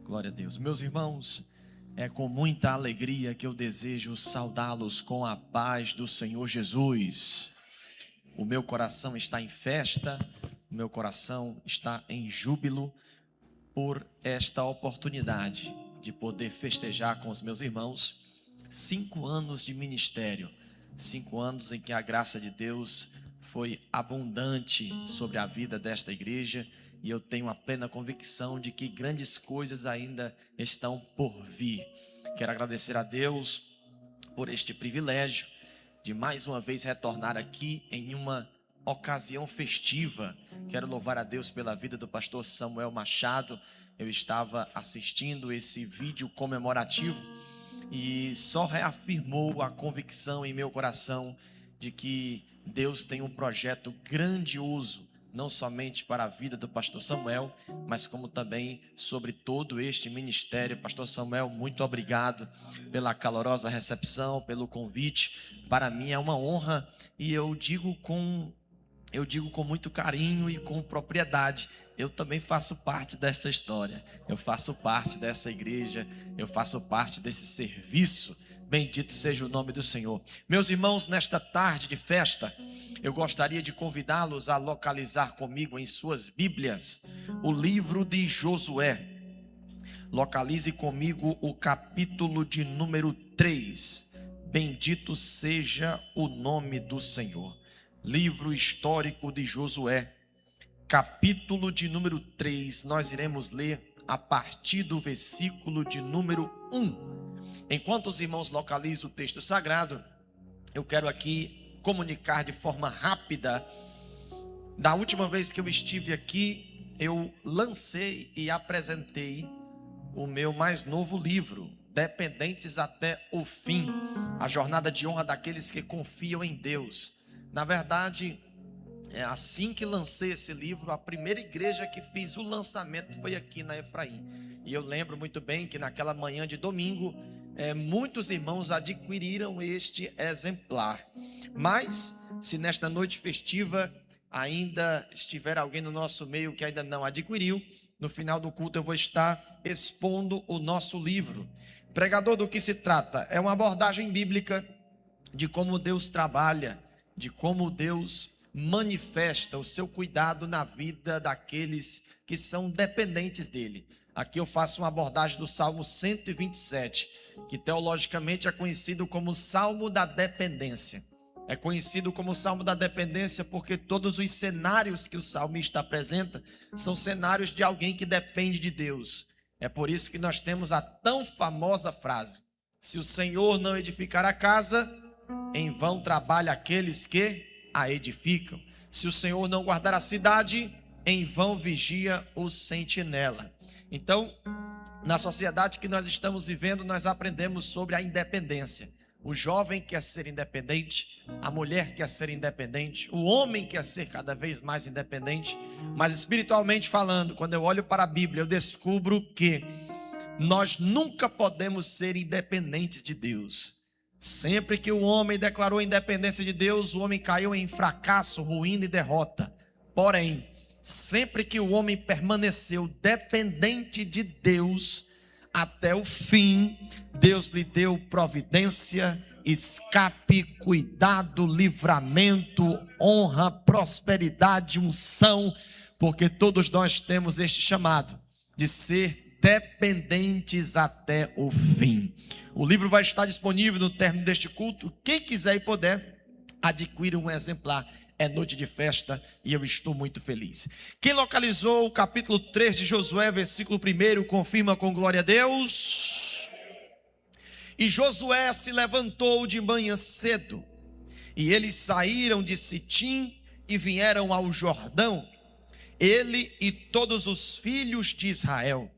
Glória a Deus. Meus irmãos, é com muita alegria que eu desejo saudá-los com a paz do Senhor Jesus. O meu coração está em festa, o meu coração está em júbilo por esta oportunidade de poder festejar com os meus irmãos 5 anos de ministério, 5 anos em que a graça de Deus foi abundante sobre a vida desta igreja, e eu tenho a plena convicção de que grandes coisas ainda estão por vir. Quero agradecer a Deus por este privilégio de mais uma vez retornar aqui em uma ocasião festiva. Quero louvar a Deus pela vida do pastor Samuel Machado. Eu estava assistindo esse vídeo comemorativo e só reafirmou a convicção em meu coração de que Deus tem um projeto grandioso, não somente para a vida do pastor Samuel, mas como também sobre todo este ministério. Pastor Samuel, muito obrigado pela calorosa recepção, pelo convite. Para mim é uma honra, e eu digo com muito carinho e com propriedade: eu também faço parte desta história, eu faço parte dessa igreja, eu faço parte desse serviço. Bendito seja o nome do Senhor. Meus irmãos, nesta tarde de festa, eu gostaria de convidá-los a localizar comigo em suas Bíblias o livro de Josué. Localize comigo o capítulo de número 3. Bendito seja o nome do Senhor. Livro histórico de Josué, capítulo de número 3. Nós iremos ler a partir do versículo de número 1. Enquanto os irmãos localizam o texto sagrado, eu quero aqui comunicar de forma rápida. Da última vez que eu estive aqui, eu lancei e apresentei o meu mais novo livro, Dependentes até o Fim, a jornada de honra daqueles que confiam em Deus. Na verdade, assim que lancei esse livro, a primeira igreja que fiz o lançamento foi aqui na Efraim. E eu lembro muito bem que naquela manhã de domingo, muitos irmãos adquiriram este exemplar. Mas, se nesta noite festiva ainda estiver alguém no nosso meio que ainda não adquiriu, no final do culto eu vou estar expondo o nosso livro. Pregador, do que se trata? É uma abordagem bíblica de como Deus trabalha, de como Deus manifesta o seu cuidado na vida daqueles que são dependentes dele. Aqui eu faço uma abordagem do Salmo 127, que teologicamente é conhecido como o Salmo da Dependência. É conhecido como o Salmo da Dependência porque todos os cenários que o salmista apresenta são cenários de alguém que depende de Deus. É por isso que nós temos a tão famosa frase: se o Senhor não edificar a casa, em vão trabalha aqueles que a edificam. Se o Senhor não guardar a cidade, em vão vigia o sentinela. Então, na sociedade que nós estamos vivendo, nós aprendemos sobre a independência. O jovem quer ser independente, a mulher quer ser independente, o homem quer ser cada vez mais independente. Mas espiritualmente falando, quando eu olho para a Bíblia, eu descubro que nós nunca podemos ser independentes de Deus. Sempre que o homem declarou a independência de Deus, o homem caiu em fracasso, ruína e derrota. Porém, sempre que o homem permaneceu dependente de Deus até o fim, Deus lhe deu providência, escape, cuidado, livramento, honra, prosperidade, unção, porque todos nós temos este chamado de ser dependentes até o fim. O livro vai estar disponível no término deste culto. Quem quiser e puder, adquira um exemplar. É noite de festa e eu estou muito feliz. Quem localizou o capítulo 3 de Josué, versículo 1, confirma com glória a Deus. E Josué se levantou de manhã cedo, e eles saíram de Sitim e vieram ao Jordão, ele e todos os filhos de Israel,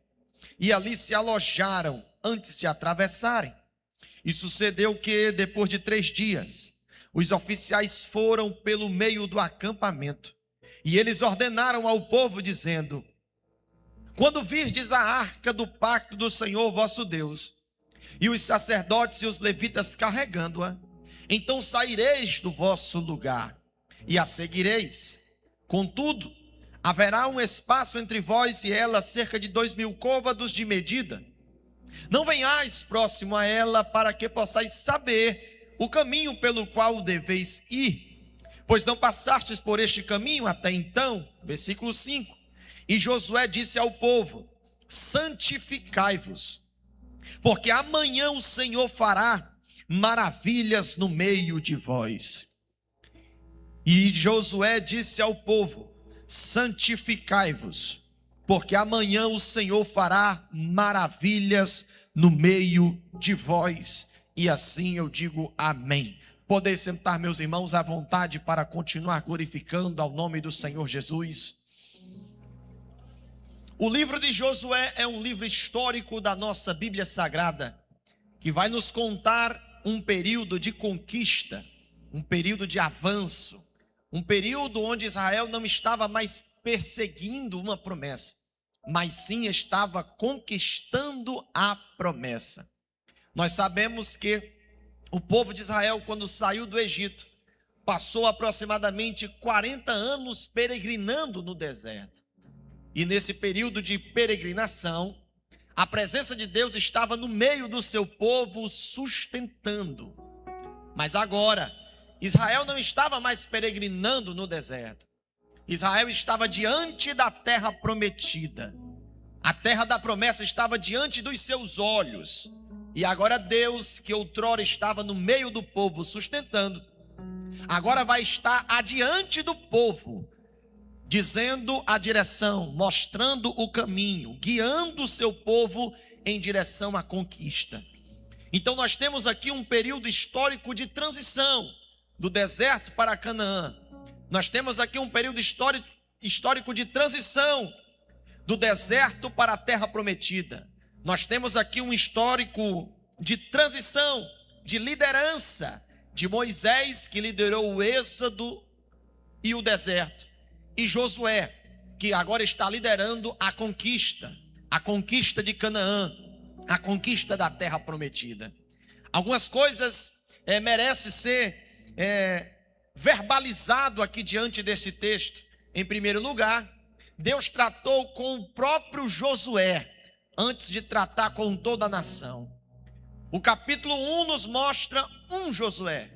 e ali se alojaram antes de atravessarem. E sucedeu que, depois de 3 dias, os oficiais foram pelo meio do acampamento, e eles ordenaram ao povo, dizendo: quando virdes a arca do pacto do Senhor vosso Deus, e os sacerdotes e os levitas carregando-a, então saireis do vosso lugar, e a seguireis. Contudo, Haverá um espaço entre vós e ela, cerca de 2.000 côvados de medida. Não venhais próximo a ela, para que possais saber o caminho pelo qual deveis ir, pois não passastes por este caminho até então. Versículo 5. E Josué disse ao povo: santificai-vos, porque amanhã o Senhor fará maravilhas no meio de vós. E Josué disse ao povo: santificai-vos, porque amanhã o Senhor fará maravilhas no meio de vós. E assim eu digo amém. Podeis sentar, meus irmãos, à vontade para continuar glorificando ao nome do Senhor Jesus. O livro de Josué é um livro histórico da nossa Bíblia Sagrada, que vai nos contar um período de conquista, um período de avanço, um período onde Israel não estava mais perseguindo uma promessa, mas sim estava conquistando a promessa. Nós sabemos que o povo de Israel, quando saiu do Egito, passou aproximadamente 40 anos peregrinando no deserto. E nesse período de peregrinação, a presença de Deus estava no meio do seu povo, sustentando. Mas agora, Israel não estava mais peregrinando no deserto. Israel estava diante da terra prometida. A terra da promessa estava diante dos seus olhos. E agora Deus, que outrora estava no meio do povo sustentando, agora vai estar adiante do povo, dizendo a direção, mostrando o caminho, guiando o seu povo em direção à conquista. Então nós temos aqui um período histórico de transição do deserto para Canaã. Nós temos aqui um período histórico de transição do deserto para a terra prometida. Nós temos aqui um histórico de transição, de liderança, de Moisés, que liderou o êxodo e o deserto, e Josué, que agora está liderando a conquista de Canaã, a conquista da terra prometida. Algumas coisas merecem ser verbalizado aqui diante desse texto. Em primeiro lugar, Deus tratou com o próprio Josué antes de tratar com toda a nação. O capítulo 1 nos mostra um Josué.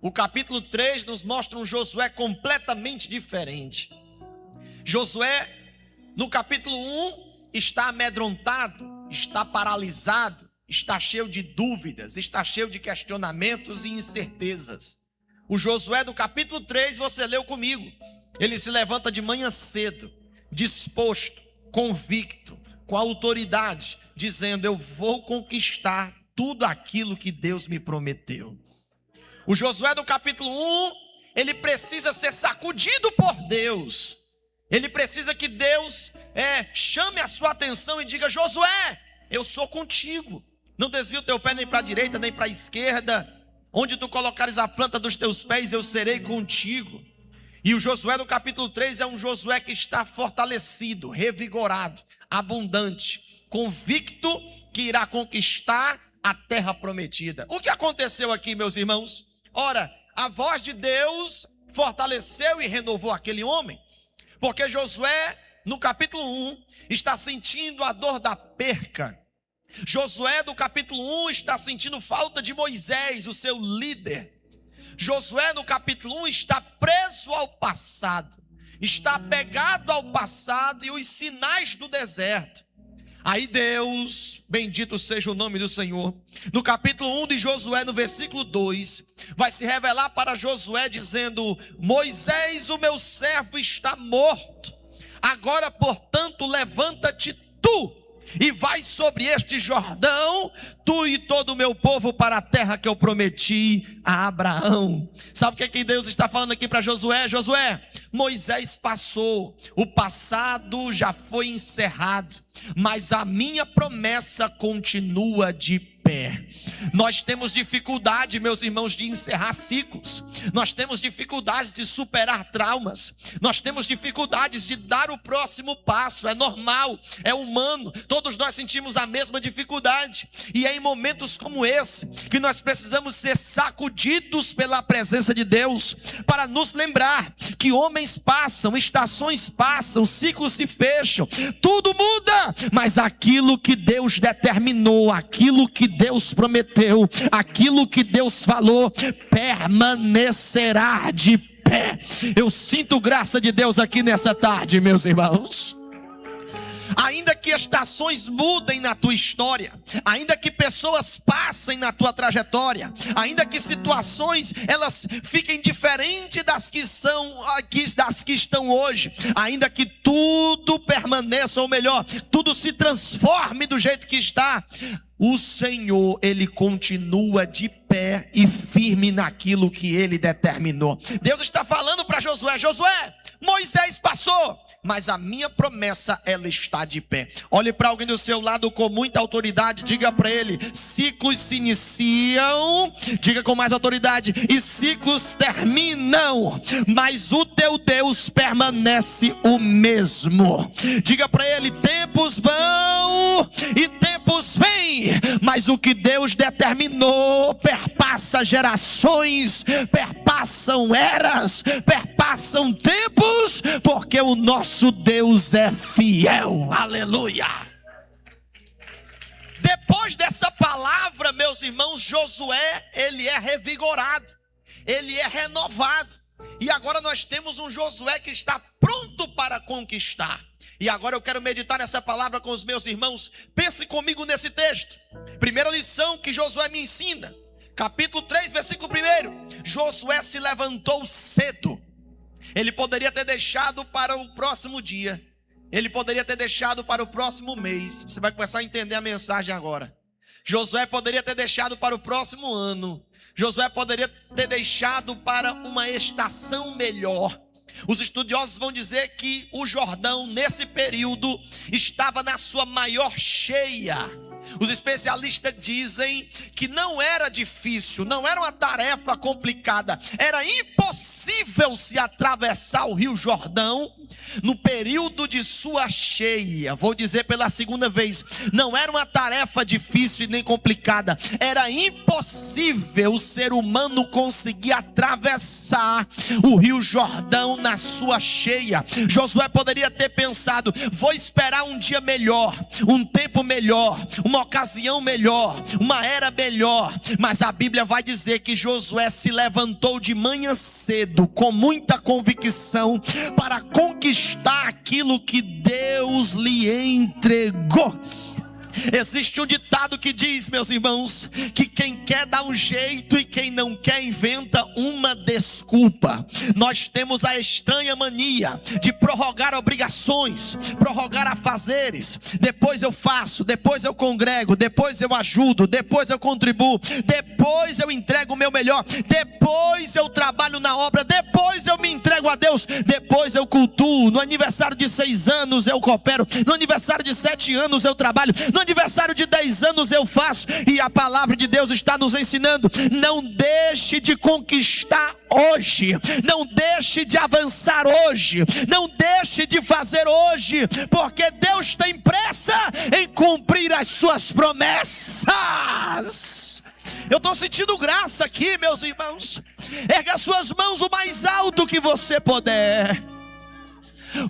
O capítulo 3 nos mostra um Josué completamente diferente. Josué, no capítulo 1, está amedrontado, está paralisado, está cheio de dúvidas, está cheio de questionamentos e incertezas. O Josué do capítulo 3, você leu comigo, ele se levanta de manhã cedo, disposto, convicto, com autoridade, dizendo: eu vou conquistar tudo aquilo que Deus me prometeu. O Josué do capítulo 1, ele precisa ser sacudido por Deus. Ele precisa que Deus chame a sua atenção e diga: Josué, eu sou contigo. Não desvie o teu pé nem para a direita nem para a esquerda. Onde tu colocares a planta dos teus pés, eu serei contigo. E o Josué do capítulo 3 é um Josué que está fortalecido, revigorado, abundante, convicto que irá conquistar a terra prometida. O que aconteceu aqui, meus irmãos? Ora, a voz de Deus fortaleceu e renovou aquele homem, porque Josué, no capítulo 1, está sentindo a dor da perca. Josué do capítulo 1 está sentindo falta de Moisés, o seu líder. Josué no capítulo 1 está preso ao passado, está apegado ao passado e os sinais do deserto. Aí Deus, bendito seja o nome do Senhor, no capítulo 1 de Josué, no versículo 2, vai se revelar para Josué dizendo: Moisés, o meu servo, está morto. Agora, portanto, levanta-te tu e vai sobre este Jordão, tu e todo o meu povo, para a terra que eu prometi a Abraão. Sabe o que Deus está falando aqui para Josué? Josué, Moisés passou, o passado já foi encerrado, mas a minha promessa continua de pé. pé. Nós temos dificuldade, meus irmãos, de encerrar ciclos. Nós temos dificuldades de superar traumas. Nós temos dificuldades de dar o próximo passo. É normal, é humano. Todos nós sentimos a mesma dificuldade. E é em momentos como esse que nós precisamos ser sacudidos pela presença de Deus, para nos lembrar que homens passam, estações passam, ciclos se fecham, tudo muda, mas aquilo que Deus determinou, aquilo que Deus prometeu, aquilo que Deus falou, permanecerá de pé. Eu sinto graça de Deus aqui nessa tarde, meus irmãos. Ainda que estações mudem na tua história, ainda que pessoas passem na tua trajetória, ainda que situações elas fiquem diferentes das que estão hoje, ainda que tudo permaneça, ou melhor, tudo se transforme do jeito que está, o Senhor, Ele continua de pé e firme naquilo que Ele determinou. Deus está falando para Josué: Josué, Moisés passou, mas a minha promessa, ela está de pé. Olhe para alguém do seu lado com muita autoridade, diga para ele: ciclos se iniciam, diga com mais autoridade, e ciclos terminam, mas o teu Deus permanece o mesmo. Diga para ele: tempos vão e tempos vêm, mas o que Deus determinou perpassa gerações, perpassam eras, perpassam tempos, porque o nosso Deus é fiel. Aleluia. Depois dessa palavra, meus irmãos, Josué, ele é revigorado, ele é renovado, e agora nós temos um Josué que está pronto para conquistar. E agora eu quero meditar nessa palavra com os meus irmãos. Pense comigo nesse texto. Primeira lição que Josué me ensina, capítulo 3, versículo 1. Josué se levantou cedo. Ele poderia ter deixado para o próximo dia, ele poderia ter deixado para o próximo mês. Você vai começar a entender a mensagem agora. Josué poderia ter deixado para o próximo ano. Josué poderia ter deixado para uma estação melhor. Os estudiosos vão dizer que o Jordão, nesse período, estava na sua maior cheia. Os especialistas dizem que não era difícil, não era uma tarefa complicada, era impossível se atravessar o Rio Jordão no período de sua cheia. Vou dizer pela segunda vez: não era uma tarefa difícil e nem complicada, era impossível o ser humano conseguir atravessar o Rio Jordão na sua cheia. Josué poderia ter pensado: vou esperar um dia melhor, um tempo melhor, uma ocasião melhor, uma era melhor. Mas a Bíblia vai dizer que Josué se levantou de manhã cedo, com muita convicção, para conquistar aquilo que Deus lhe entregou. Existe um ditado que diz, meus irmãos, que quem quer dá um jeito e quem não quer inventa uma desculpa. Nós temos a estranha mania de prorrogar obrigações, prorrogar afazeres. Depois eu faço, depois eu congrego, depois eu ajudo, depois eu contribuo, depois eu entrego o meu melhor, depois eu trabalho na obra, depois eu me entrego a Deus, depois eu cultuo. No aniversário de 6 anos eu coopero, no aniversário de 7 anos eu trabalho, no aniversário de 10 anos eu faço. E a palavra de Deus está nos ensinando: não deixe de conquistar hoje, não deixe de avançar hoje, não deixe de fazer hoje, porque Deus tem pressa em cumprir as suas promessas. Eu estou sentindo graça aqui, meus irmãos. Erga as suas mãos o mais alto que você puder.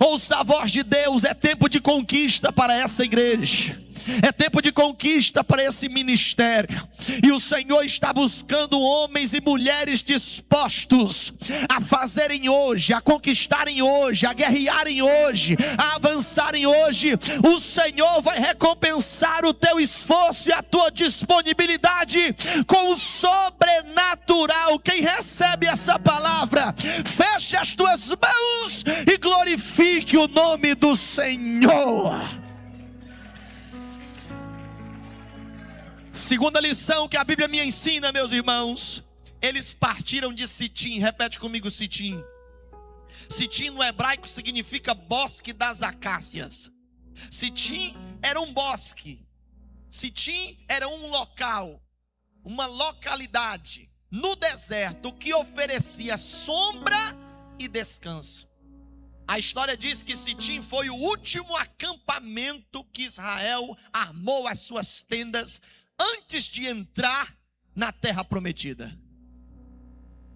Ouça a voz de Deus. É tempo de conquista para essa igreja, é tempo de conquista para esse ministério. E o Senhor está buscando homens e mulheres dispostos a fazerem hoje, a conquistarem hoje, a guerrearem hoje, a avançarem hoje. O Senhor vai recompensar o teu esforço e a tua disponibilidade com o sobrenatural. Quem recebe essa palavra, feche as tuas mãos e glorifique o nome do Senhor. Segunda lição que a Bíblia me ensina, meus irmãos: eles partiram de Sitim. Repete comigo: Sitim. Sitim no hebraico significa bosque das acácias. Sitim era um bosque, Sitim era um local, uma localidade no deserto que oferecia sombra e descanso. A história diz que Sitim foi o último acampamento que Israel armou as suas tendas antes de entrar na terra prometida.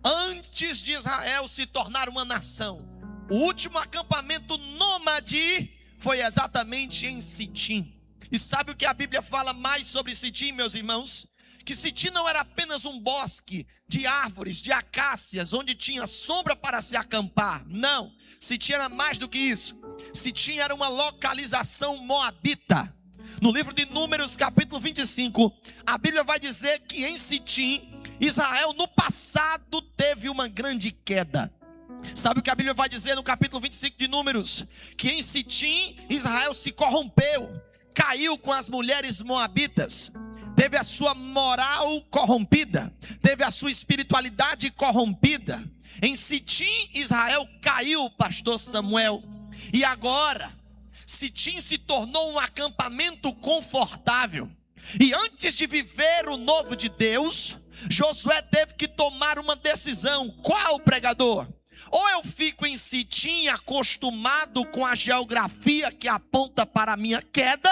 Antes de Israel se tornar uma nação, o último acampamento nômade foi exatamente em Sitim. E sabe o que a Bíblia fala mais sobre Sitim, meus irmãos? Que Sitim não era apenas um bosque de árvores, de acácias, onde tinha sombra para se acampar. Não, Sitim era mais do que isso. Sitim era uma localização moabita. No livro de Números, capítulo 25, a Bíblia vai dizer que em Sitim, Israel no passado teve uma grande queda. Sabe o que a Bíblia vai dizer no capítulo 25 de Números? Que em Sitim, Israel se corrompeu, caiu com as mulheres moabitas, teve a sua moral corrompida, teve a sua espiritualidade corrompida. Em Sitim, Israel caiu, pastor Samuel, e agora Sitim se tornou um acampamento confortável. E antes de viver o novo de Deus, Josué teve que tomar uma decisão. Qual, pregador? Ou eu fico em Sitim acostumado com a geografia que aponta para a minha queda,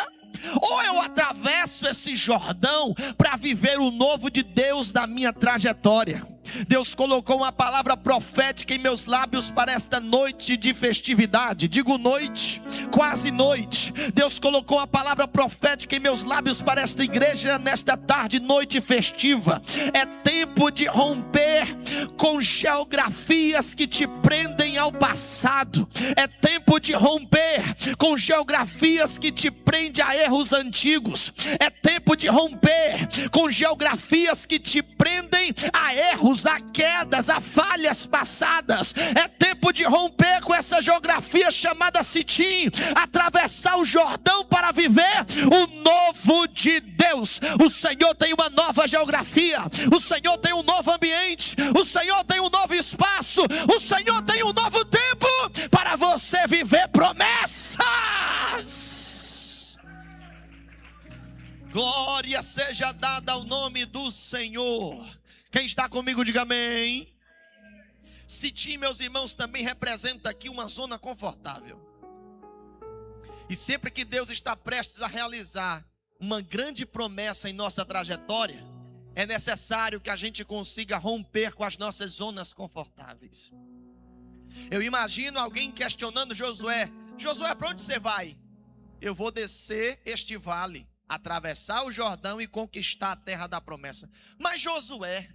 ou eu atravesso esse Jordão para viver o novo de Deus da minha trajetória. Deus colocou uma palavra profética em meus lábios para esta noite de festividade. Digo noite, quase noite. Deus colocou uma palavra profética em meus lábios para esta igreja nesta tarde, noite festiva. É tempo de romper com geografias que te prendem ao passado. É tempo de romper com geografias que te prendem a erros antigos. É tempo de romper com geografias que te prendem a erros, a quedas, a falhas passadas. É tempo de romper com essa geografia chamada Sitim, atravessar o Jordão para viver o novo de Deus. O Senhor tem uma nova geografia, o Senhor tem um novo ambiente, o Senhor tem um novo espaço, o Senhor tem um novo tempo para você viver promessas. Glória seja dada ao nome do Senhor. Quem está comigo, diga amém. Sitim, meus irmãos, também representa aqui uma zona confortável. E sempre que Deus está prestes a realizar uma grande promessa em nossa trajetória, é necessário que a gente consiga romper com as nossas zonas confortáveis. Eu imagino alguém questionando Josué: Josué, para onde você vai? Eu vou descer este vale, atravessar o Jordão e conquistar a terra da promessa. Mas Josué,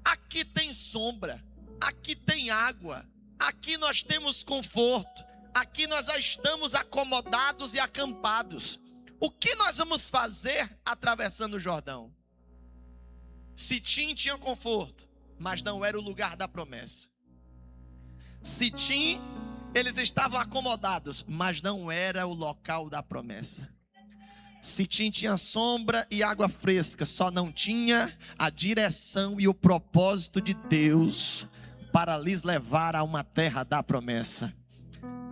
aqui tem sombra, aqui tem água, aqui nós temos conforto, aqui nós já estamos acomodados e acampados. O que nós vamos fazer atravessando o Jordão? Sitim tinha conforto, mas não era o lugar da promessa. Sitim, eles estavam acomodados, mas não era o local da promessa. Sitim tinha sombra e água fresca, só não tinha a direção e o propósito de Deus para lhes levar a uma terra da promessa.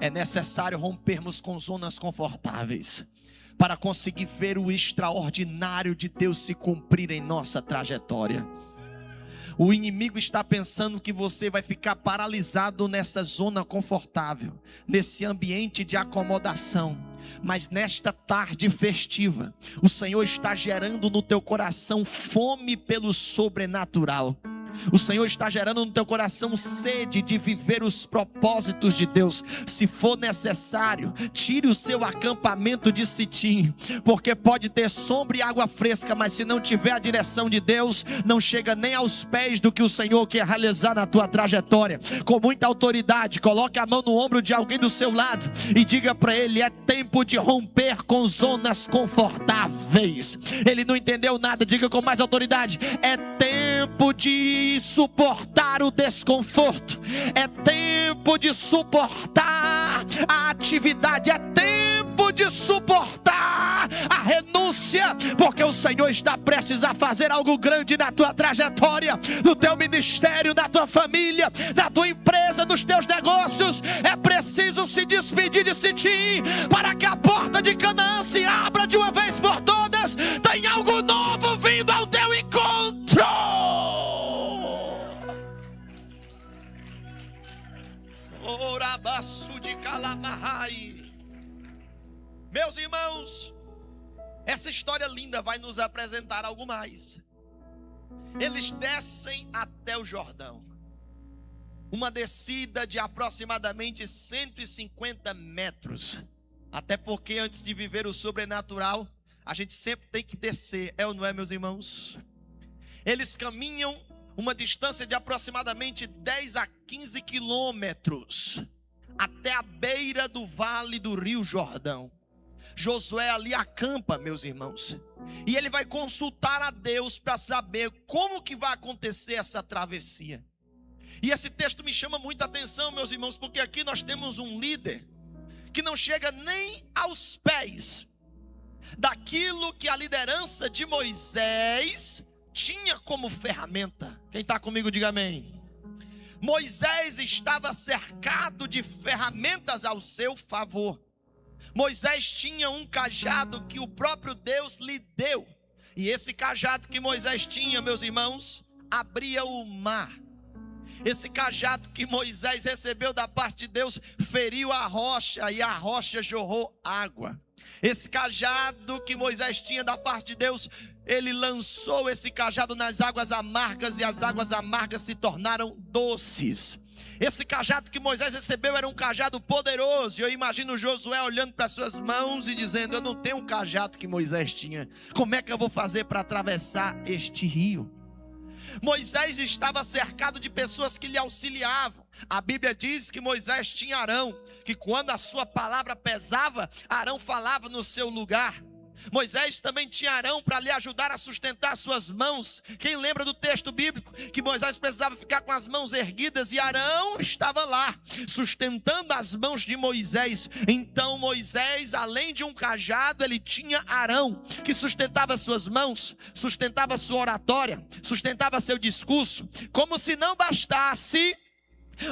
É necessário rompermos com zonas confortáveis para conseguir ver o extraordinário de Deus se cumprir em nossa trajetória. O inimigo está pensando que você vai ficar paralisado nessa zona confortável, nesse ambiente de acomodação. Mas nesta tarde festiva, o Senhor está gerando no teu coração fome pelo sobrenatural. O Senhor está gerando no teu coração sede de viver os propósitos de Deus. Se for necessário, tire o seu acampamento de Sitim, porque pode ter sombra e água fresca, mas se não tiver a direção de Deus, não chega nem aos pés do que o Senhor quer realizar na tua trajetória. Com muita autoridade, coloque a mão no ombro de alguém do seu lado e diga para ele: é tempo de romper com zonas confortáveis. Ele não entendeu nada, diga com mais autoridade: é tempo de suportar o desconforto, é tempo de suportar a atividade, é tempo de suportar a renúncia, porque o Senhor está prestes a fazer algo grande na tua trajetória, no teu ministério, na tua família, na tua empresa, nos teus negócios. É preciso se despedir de Sitim para que a porta de Canaã se abra de uma vez por todas. pessoas, tem algo novo vindo ao teu encontro. Orabaço de Calamahai. Meus irmãos, essa história linda vai nos apresentar algo mais. Eles descem até o Jordão. Uma descida de aproximadamente 150 metros. Até porque antes de viver o sobrenatural, a gente sempre tem que descer. É ou não é, meus irmãos? Eles caminham uma distância de aproximadamente 10 a 15 quilômetros. Até a beira do vale do rio Jordão. Josué ali acampa, meus irmãos. E ele vai consultar a Deus para saber como que vai acontecer essa travessia. E esse texto me chama muita atenção, meus irmãos, porque aqui nós temos um líder que não chega nem aos pés daquilo que a liderança de Moisés tinha como ferramenta. Quem está comigo, diga amém. Moisés estava cercado de ferramentas ao seu favor. Moisés tinha um cajado que o próprio Deus lhe deu. E esse cajado que Moisés tinha, meus irmãos, abria o mar. Esse cajado que Moisés recebeu da parte de Deus feriu a rocha e a rocha jorrou água. Esse cajado que Moisés tinha da parte de Deus, ele lançou esse cajado nas águas amargas e as águas amargas se tornaram doces. Esse cajado que Moisés recebeu era um cajado poderoso. E eu imagino Josué olhando para suas mãos e dizendo: eu não tenho um cajado que Moisés tinha. Como é que eu vou fazer para atravessar este rio? Moisés estava cercado de pessoas que lhe auxiliavam. A Bíblia diz que Moisés tinha Arão, que quando a sua palavra pesava, Arão falava no seu lugar. Moisés também tinha Arão para lhe ajudar a sustentar suas mãos. Quem lembra do texto bíblico que Moisés precisava ficar com as mãos erguidas e Arão estava lá sustentando as mãos de Moisés. Então Moisés, além de um cajado, ele tinha Arão que sustentava suas mãos, sustentava sua oratória, sustentava seu discurso. Como se não bastasse,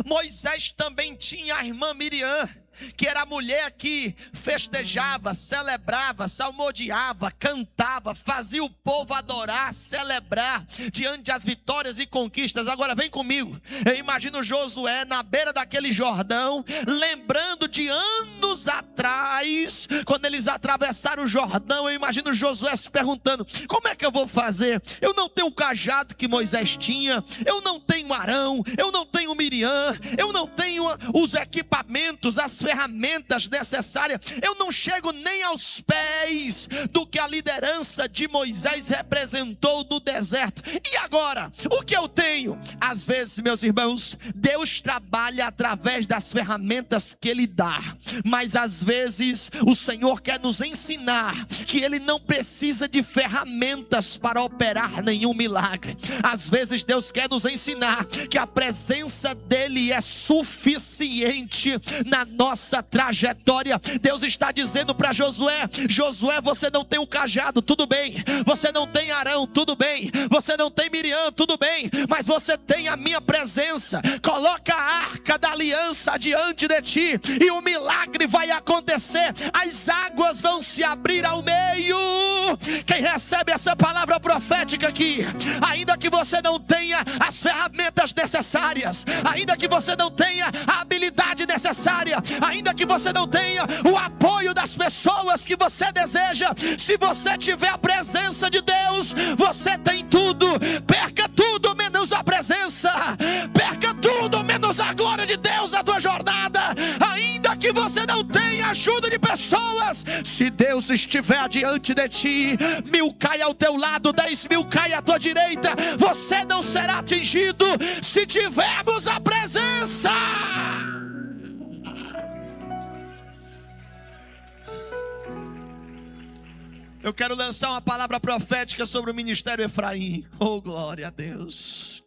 Moisés também tinha a irmã Miriam, que era a mulher que festejava, celebrava, salmodiava, cantava, fazia o povo adorar, celebrar diante das vitórias e conquistas. Agora vem comigo, eu imagino Josué na beira daquele Jordão, lembrando de anos atrás, quando eles atravessaram o Jordão. Eu imagino Josué se perguntando: como é que eu vou fazer? Eu não tenho o cajado que Moisés tinha, eu não tenho Arão, eu não tenho Miriam, eu não tenho os equipamentos, as ferramentas necessárias, eu não chego nem aos pés do que a liderança de Moisés representou no deserto. E agora, o que eu tenho? Às vezes, meus irmãos, Deus trabalha através das ferramentas que Ele dá, mas às vezes o Senhor quer nos ensinar que Ele não precisa de ferramentas para operar nenhum milagre. Às vezes Deus quer nos ensinar que a presença dEle é suficiente na nossa trajetória. Deus está dizendo para Josué: Josué, você não tem o cajado, tudo bem. Você não tem Arão, tudo bem. Você não tem Miriam, tudo bem. Mas você tem a minha presença. Coloca a arca da aliança diante de ti e o milagre vai acontecer. As águas vão se abrir ao meio. Quem recebe essa palavra profética aqui, ainda que você não tenha as ferramentas necessárias, ainda que você não tenha a habilidade necessária, ainda que você não tenha o apoio das pessoas que você deseja, se você tiver a presença de Deus, você tem tudo. Perca tudo menos a presença, perca tudo menos a glória de Deus na tua jornada. Ainda que você não tenha ajuda de pessoas, se Deus estiver adiante de ti, 1000 cai ao teu lado, 10.000 cai à tua direita, você não será atingido se tivermos a presença. Eu quero lançar uma palavra profética sobre o ministério Efraim. Oh, glória a Deus.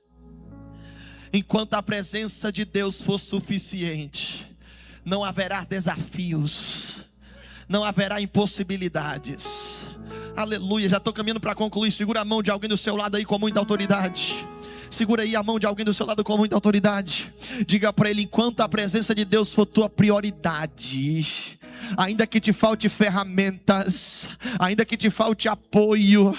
Enquanto a presença de Deus for suficiente, não haverá desafios, não haverá impossibilidades. Aleluia, já estou caminhando para concluir. Segura a mão de alguém do seu lado aí com muita autoridade. Segura aí a mão de alguém do seu lado com muita autoridade. Diga para ele: enquanto a presença de Deus for tua prioridade, ainda que te falte ferramentas, ainda que te falte apoio,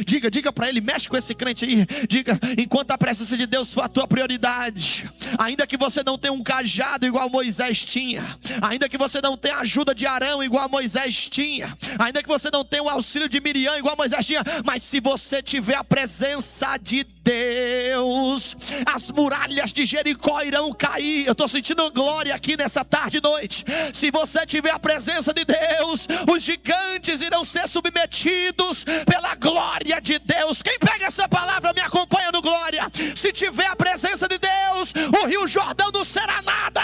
diga para ele, mexe com esse crente aí, diga, enquanto a presença de Deus for a tua prioridade, ainda que você não tenha um cajado igual Moisés tinha, ainda que você não tenha a ajuda de Arão igual Moisés tinha, ainda que você não tenha o auxílio de Miriam igual Moisés tinha, mas se você tiver a presença de Deus, as muralhas de Jericó irão cair. Eu estou sentindo glória aqui nessa tarde e noite. Se você tiver a presença de Deus, os gigantes irão ser submetidos pela glória de Deus. Quem pega essa palavra me acompanha no glória. Se tiver a presença de Deus, o rio Jordão não será nada,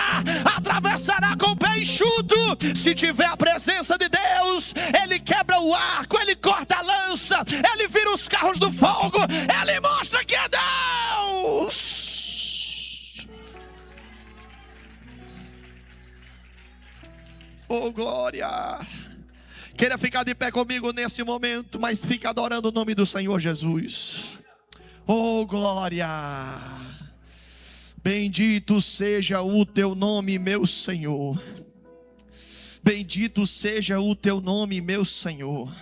atravessará com o pé enxuto. Se tiver a presença de Deus, ele quebra o arco, ele corta a lança, ele vira os carros do fogo, ele mostra que é Deus. Oh glória. Queira ficar de pé comigo nesse momento, mas fica adorando o nome do Senhor Jesus. Oh glória. Bendito seja o teu nome, meu Senhor. Bendito seja o teu nome, meu Senhor.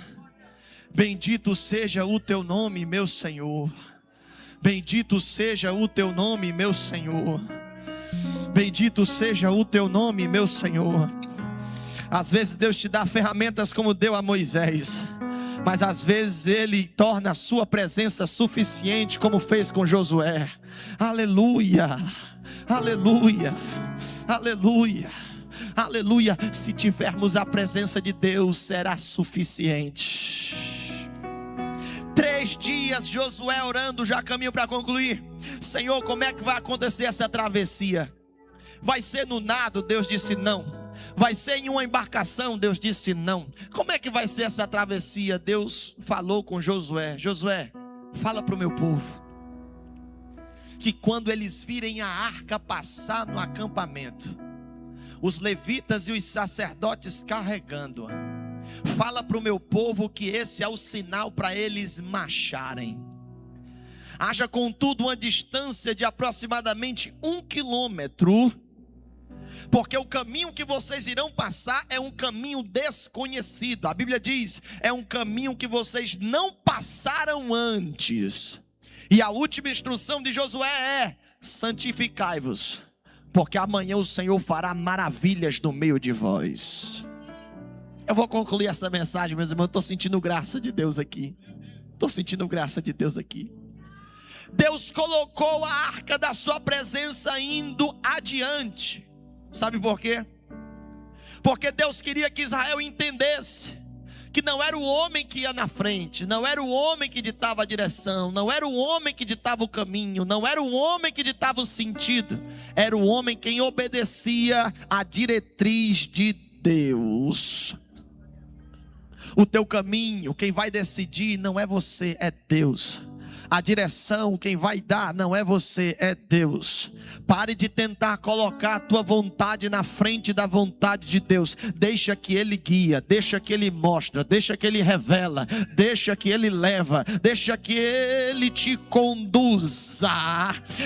Bendito seja o teu nome, meu Senhor. Bendito seja o teu nome, meu Senhor. Bendito seja o teu nome, meu Senhor. Às vezes Deus te dá ferramentas como deu a Moisés, mas às vezes Ele torna a sua presença suficiente, como fez com Josué. Aleluia, aleluia, aleluia, aleluia. Se tivermos a presença de Deus, será suficiente. 3 dias Josué orando, já caminho para concluir. Senhor, como é que vai acontecer essa travessia? Vai ser no nado? Deus disse não. Vai ser em uma embarcação? Deus disse não. Como é que vai ser essa travessia? Deus falou com Josué. Josué, fala para o meu povo que quando eles virem a arca passar no acampamento, os levitas e os sacerdotes carregando-a, fala para o meu povo que esse é o sinal para eles marcharem. Haja contudo uma distância de aproximadamente 1 quilômetro, porque o caminho que vocês irão passar é um caminho desconhecido. A Bíblia diz, é um caminho que vocês não passaram antes. E a última instrução de Josué é: santificai-vos, porque amanhã o Senhor fará maravilhas no meio de vós. Eu vou concluir essa mensagem, meus irmãos. Estou sentindo graça de Deus aqui. Estou sentindo graça de Deus aqui. Deus colocou a arca da sua presença indo adiante. Sabe por quê? Porque Deus queria que Israel entendesse que não era o homem que ia na frente, não era o homem que ditava a direção, não era o homem que ditava o caminho, não era o homem que ditava o sentido, era o homem quem obedecia à diretriz de Deus. O teu caminho, quem vai decidir não é você, é Deus. A direção, quem vai dar não é você, é Deus. Pare de tentar colocar a tua vontade na frente da vontade de Deus. Deixa que Ele guia, deixa que Ele mostra, deixa que Ele revela, deixa que Ele leva, deixa que Ele te conduza.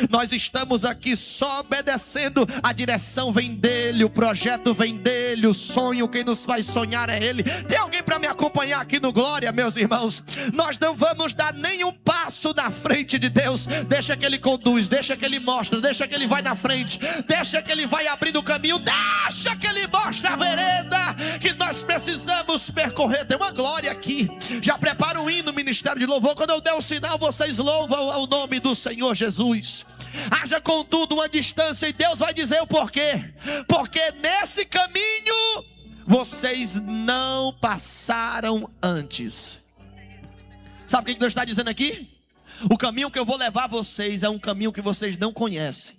Nós estamos aqui só obedecendo. A direção vem dEle, o projeto vem dEle, o sonho, quem nos faz sonhar é Ele. Tem alguém para me acompanhar aqui no Glória, meus irmãos? Nós não vamos dar nenhum passo na frente de Deus. Deixa que Ele conduz, deixa que Ele mostra, deixa que Ele vai na frente, deixa que Ele vai abrindo o caminho, deixa que Ele mostra a vereda que nós precisamos percorrer. Tem uma glória aqui. Já prepara um hino, ministério de louvor. Quando eu der o sinal, vocês louvam ao nome do Senhor Jesus. Haja contudo uma distância, e Deus vai dizer o porquê. Porque nesse caminho vocês não passaram antes. Sabe o que Deus está dizendo aqui? O caminho que eu vou levar vocês é um caminho que vocês não conhecem.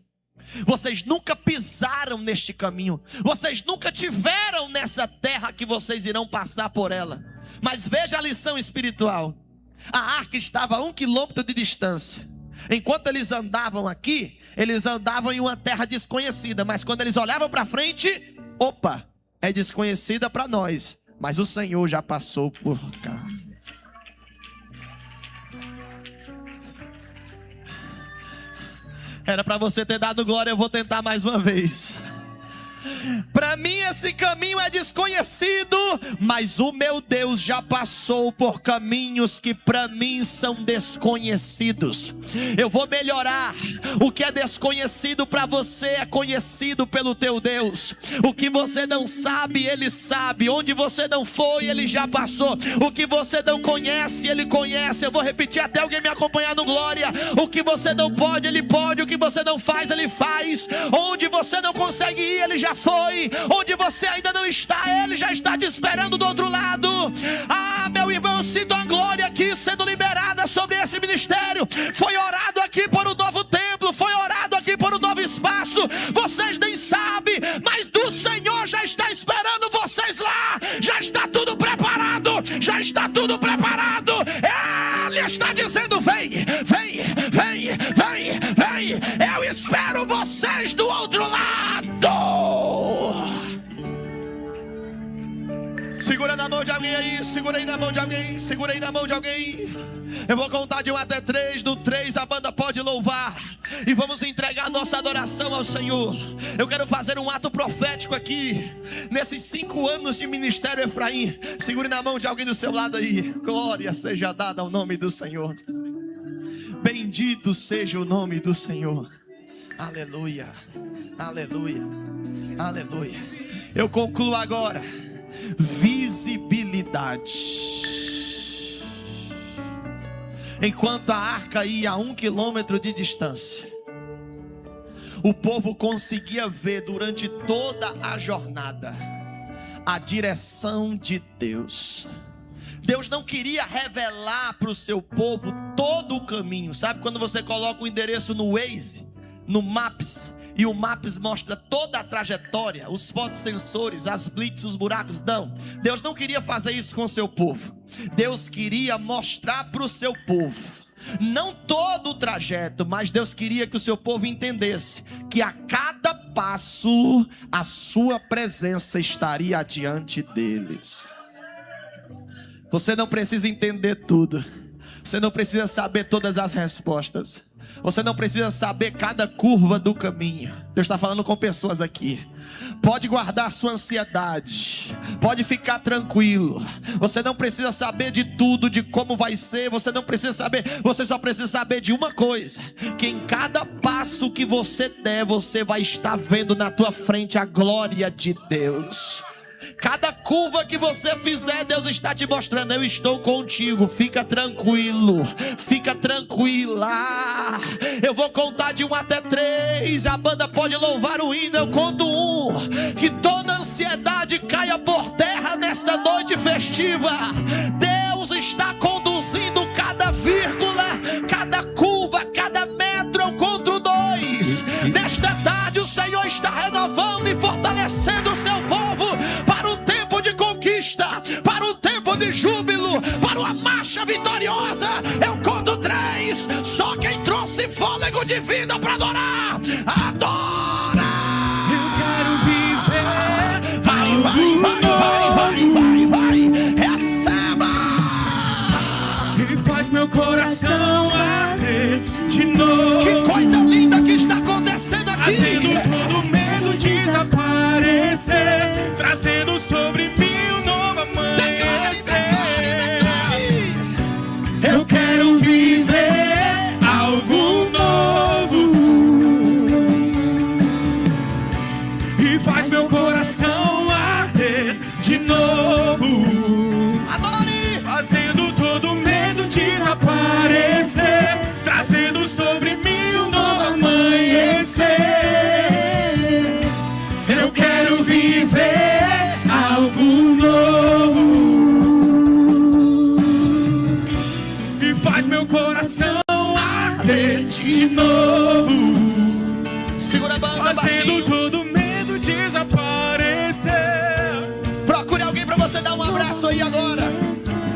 Vocês nunca pisaram neste caminho. Vocês nunca tiveram nessa terra que vocês irão passar por ela. Mas veja a lição espiritual. A arca estava a 1 quilômetro de distância. Enquanto eles andavam aqui, eles andavam em uma terra desconhecida. Mas quando eles olhavam para frente, opa, é desconhecida para nós, mas o Senhor já passou por cá. Era para você ter dado glória, eu vou tentar mais uma vez. Presta Para mim esse caminho é desconhecido, mas o meu Deus já passou por caminhos que para mim são desconhecidos. Eu vou melhorar. O que é desconhecido para você é conhecido pelo teu Deus. O que você não sabe, Ele sabe. Onde você não foi, Ele já passou. O que você não conhece, Ele conhece. Eu vou repetir até alguém me acompanhar no glória. O que você não pode, Ele pode. O que você não faz, Ele faz. Onde você não consegue ir, Ele já foi. Onde você ainda não está, Ele já está te esperando do outro lado. Ah, meu irmão, eu sinto a glória aqui sendo liberada sobre esse ministério. Foi orado aqui por um novo templo, foi orado aqui por um novo espaço. Vocês nem sabem, mas do Senhor já está esperando vocês lá. Já está tudo preparado, já está tudo preparado. Ele está dizendo: vem, vem, vem, vem, vem. Eu espero vocês do outro lado. Segura na mão de alguém aí, segura aí na mão de alguém, segura aí na mão de alguém. Eu vou contar de 1 até 3. No 3 a banda pode louvar e vamos entregar nossa adoração ao Senhor. Eu quero fazer um ato profético aqui nesses 5 anos de ministério Efraim. Segure na mão de alguém do seu lado aí. Glória seja dada ao nome do Senhor. Bendito seja o nome do Senhor. Aleluia, aleluia, aleluia. Eu concluo agora. Visibilidade. Enquanto a arca ia a 1 quilômetro de distância, o povo conseguia ver durante toda a jornada a direção de Deus. Deus não queria revelar para o seu povo todo o caminho. Sabe quando você coloca o endereço no Waze, no Maps, e o Maps mostra toda a trajetória, os fotossensores, as blitz, os buracos? Não, Deus não queria fazer isso com o seu povo. Deus queria mostrar para o seu povo, não todo o trajeto, mas Deus queria que o seu povo entendesse que a cada passo a sua presença estaria adiante deles. Você não precisa entender tudo, você não precisa saber todas as respostas, você não precisa saber cada curva do caminho. Deus está falando com pessoas aqui. Pode guardar sua ansiedade, pode ficar tranquilo. Você não precisa saber de tudo, de como vai ser. Você não precisa saber, você só precisa saber de uma coisa: que em cada passo que você der, você vai estar vendo na tua frente a glória de Deus. Cada curva que você fizer, Deus está te mostrando: eu estou contigo, fica tranquilo, fica tranquila. Eu vou contar de 1 até 3. A banda pode louvar o hino. Eu conto 1. Que toda ansiedade caia por terra nesta noite festiva. Deus está conduzindo cada vírgula, cada curva, cada metro. Eu conto 2. Nesta tarde o Senhor está renovando e fortalecendo o seu povo para o tempo de conquista, para o tempo de júbilo, para uma marcha vitoriosa. Eu conto 3. Só quem trouxe fôlego de vida para adorar, adora. Eu quero viver. Vai, vai, vai, vai, vai, vai, vai. Receba. E faz meu coração arder de novo. Que coisa linda que está acontecendo aqui. Fazendo todo medo desaparecer, trazendo sobre mim um novo amanhecer. Declare. Eu quero viver algo novo. E faz meu coração arder de novo. Adore. Fazendo todo medo desaparecer, trazendo sobre mim um novo amanhecer. Eu quero viver algo novo. E faz meu coração arder de novo. Segura a banda, Fazendo baixinho. todo medo desaparecer. Procure alguém para você dar um abraço aí agora.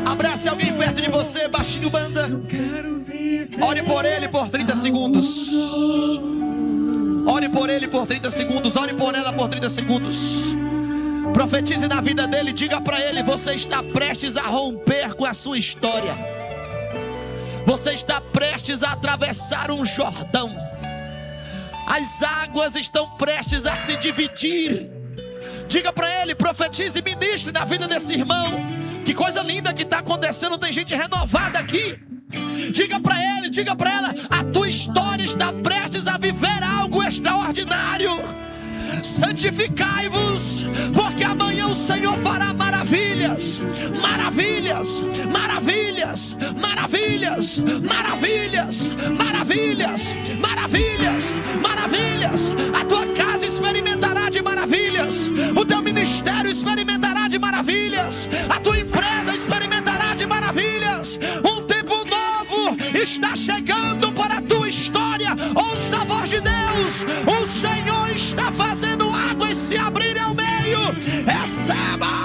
Abrace alguém perto de você, baixinho, banda. Quero viver. Ore por ele por 30 segundos. Ore por ele por 30 segundos. Ore por ela por 30 segundos. Profetize na vida dele. Diga para ele: você está prestes a romper com a sua história. Você está prestes a atravessar um Jordão. As águas estão prestes a se dividir. Diga para ele, profetize e ministre na vida desse irmão. Que coisa linda que está acontecendo, tem gente renovada aqui. Diga para ele, diga para ela, a tua história está prestes a viver algo extraordinário. Santificai-vos, porque amanhã o Senhor fará maravilhas, maravilhas, maravilhas, maravilhas, maravilhas, maravilhas, maravilhas, maravilhas. A tua casa experimentará de maravilhas, o teu ministério experimentará de maravilhas, a tua empresa experimentará de maravilhas. Um tempo novo está chegando para a tua história. Ouça a voz de Deus, o Senhor está fazendo águas se abrirem ao meio. Receba!